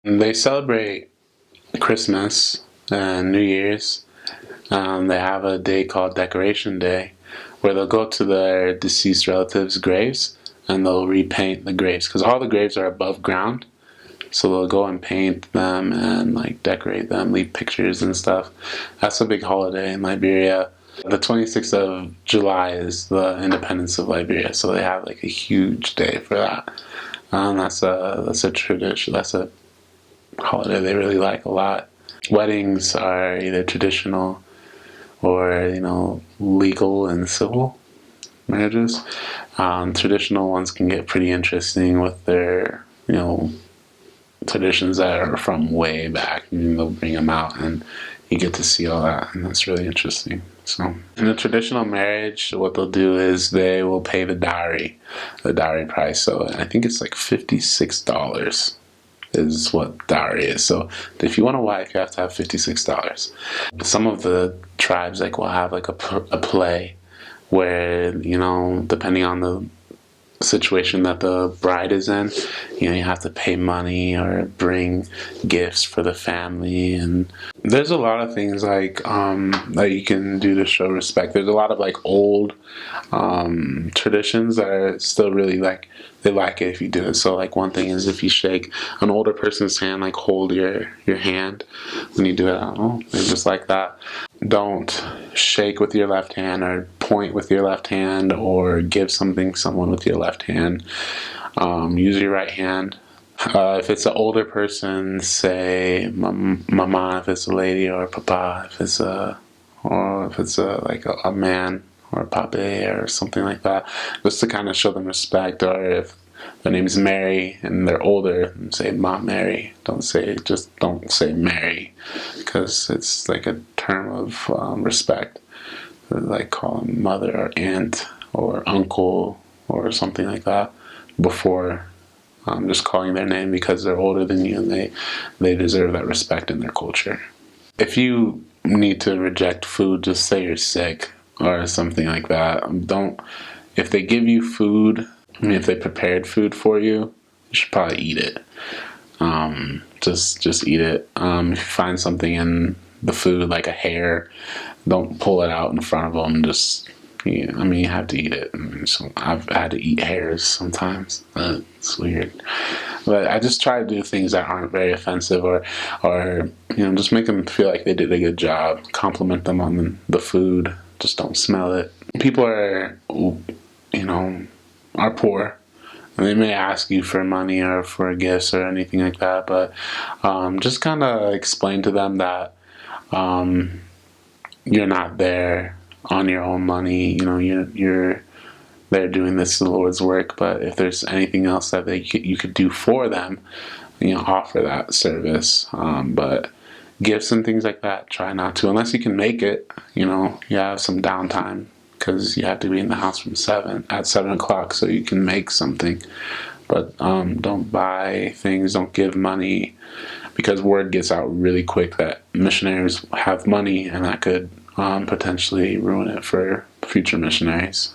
They celebrate Christmas and New Year's. They have a day called Decoration Day where they'll go to their deceased relatives' graves and they'll repaint the graves because all the graves are above ground. So they'll go and paint them and like decorate them, leave pictures and stuff. That's a big holiday in Liberia. The 26th of July is the independence of Liberia, so they have like a huge day for that. That's a tradition. That's a holiday they really like a lot. Weddings are either traditional or legal and civil marriages. Traditional ones can get pretty interesting with their traditions that are from way back. They'll bring them out and you get to see all that, and that's really interesting. So in a traditional marriage, what they'll do is they will pay the dowry price. So I think it's like $56 is what dowry is. So if you want a wife, you have to have $56. Some of the tribes will have like a play where depending on the situation that the bride is in, you have to pay money or bring gifts for the family, and there's a lot of things that you can do to show respect. There's a lot of old traditions that are still really they like it if you do it. So one thing is if you shake an older person's hand, hold your hand when you do it. I don't know, they just like that. Don't shake with your left hand or point with your left hand or give someone with your left hand. Use your right hand. If it's an older person, say mama if it's a lady, or papa if it's a man, or pape or something like that, just to kind of show them respect. Or if their name is Mary and they're older, say Mom Mary. Don't say Mary, because it's a term of respect. Call them mother or aunt or uncle or something like that before just calling their name, because they're older than you and they deserve that respect in their culture. If you need to reject food, just say you're sick or something like that. If they give you food, if they prepared food for you, you should probably eat it. Just eat it. If you find something in the food, like a hair, don't pull it out in front of them. You have to eat it. So I've had to eat hairs sometimes. It's weird. But I just try to do things that aren't very offensive, or just make them feel like they did a good job. Compliment them on the food. Just don't smell it. People are poor, and they may ask you for money or for gifts or anything like that, but just kind of explain to them that you're not there on your own money. You're there doing this the Lord's work, but if there's anything else that you could do for them, offer that service. But gifts and things like that, try not to, unless you can make it. You have some downtime, because you have to be in the house from 7 o'clock so you can make something. But don't buy things, don't give money, because word gets out really quick that missionaries have money, and that could potentially ruin it for future missionaries.